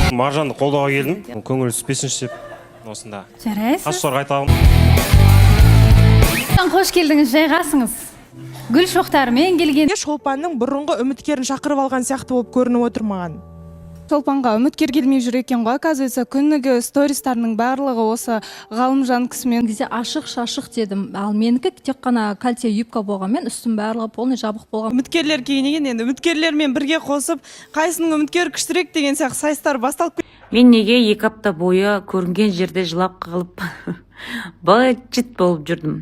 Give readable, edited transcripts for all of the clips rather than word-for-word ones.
Маржанды қолдауға келдім. Көңіл түспесінші деп осында. Жарайсыз. Қашқарға айтамын. Қош келдіңіз, жайғасыңыз. Гүл шоқтарымен келген. Шолпанның бұрынғы үміткерін шақырып алған сияқты болып көрініп отыр маған. Шолпанға үміткер келмей жүр екен ғой, оказывается, күнігі стористарының барлығы осы Ғалымжан кісімен. Кезде ашық-шашық дедім, ал менікі тек қана кальция юбка болғанмен үстім барлығы полный жабық болған. Үміткерлер кейінеген енді үміткерлермен бірге қосып, қайсының үміткері күштірек деген сияқты сайыстар басталып. Мен неге 2 апта бойы көрінген жерде жылап қалып быт-жыт болып жүрдім.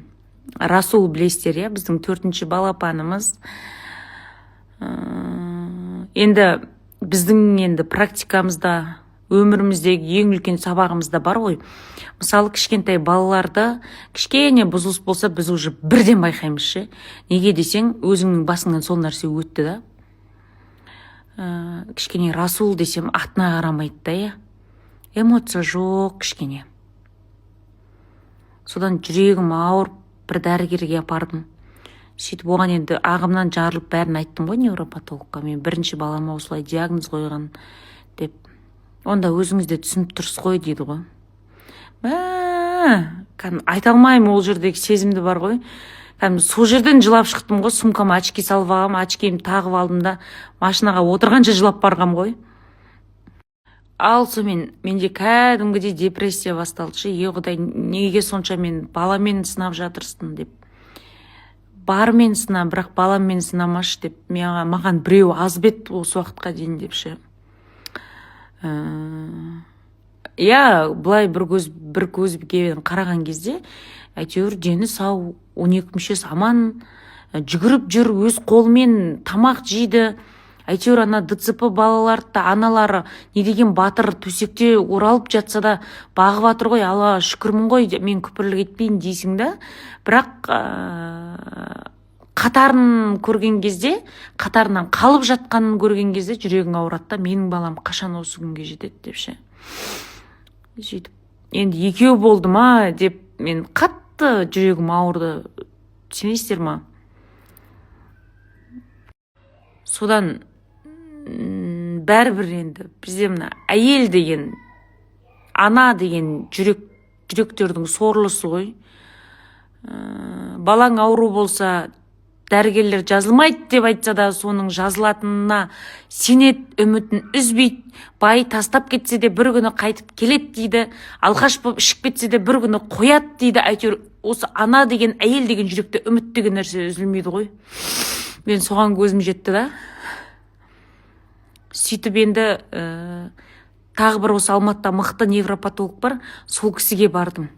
Расул білесіздер, иә, біздің 4-ші балапанымыз. Енді біздің енді практикамызда, өміріміздегі ең үлкен сабағымызда бар ғой. Мысалы, кішкентай балаларды кішкене бұзылыс болса, біз уже бірден байқаймыз ше. Неге десең, өзіңнің басыңнан сол нәрсе өтті да. Кішкене Расул десем, атына қарамайды да, иә. Эмоция жоқ кішкене. Содан жүрегім ауырып, бір дәрігерге апардым. Сөйтіп оған енді ағымнан жарылып бәрін айттым ғой невропатологқа. Мен 1-ші балама осылай диагноз қойған деп. Онда өзіңізде түсініп тұрсыз ғой дейді ғой. Айта алмаймын, ол жердегі сезімді бар ғой. Сол жерден жылап шықтым ғой, сумкама очки салып алғам, очкиімді тағып алдым да машинаға отырғанша жылап барғам ғой. Ал сонымен менде кәдімгідей депрессия басталды. Құдай, неге сонша мен баламен сынап жатырсың деп. Бармен сына, бірақ баламмен сынамаш деп, маған біреу аз бет осы уақытқа дейін деп ше. Иә, бұлай бір көзбе қараған кезде, әйтеуір дені сау, 12 мүшесі аман, жүгіріп жүр, өз қолымен тамақ жейді. Әйтеуір ана ДЦП балаларды аналары не деген батыр төсекте оралып жатса да бағып атыр ғой, Аллаға шүкірмін ғой, мен күпірлік етпейін дейсің да. Бірақ қатарын көрген кезде, қатарынан қалып жатқанын көрген кезде жүрегің ауырады да, менің балам қашан осы күнге жетеді деп ше. Сөйтіп, енді 2 болды ма деп мен қатты жүрегім ауырды. Сенесіздер ма? Содан бәрібір енді бізде мына әйел деген, ана деген жүректердің сорлысы ғой. Балаң ауру болса, дәрігерлер жазылмайды деп айтса да, соның жазылатынына сенет, үмітін үзбейді. Бай тастап кетсе де бір күні қайтып келет дейді. Алғаш болып ішіп кетсе де бір күні қоят дейді. Әйтеуір осы ана деген, әйел деген жүректе үміт деген нәрсе үзілмейді ғой. Мен соған көзім жетті да. Сөйтіп енді тағы бір осы Алматыда мықты невропатолог бар, сол кісіге бардым.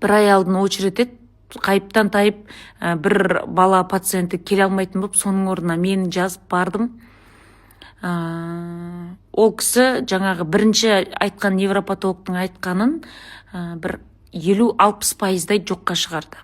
1 ай алдын очередь ет, қайыптан тайып, бір бала пациенті келе алмайтын болып, соның орнына мен жазып бардым. Ол кісі жаңағы 1-ші айтқан невропатологтың айтқанын бір 50-60% жоққа шығарды.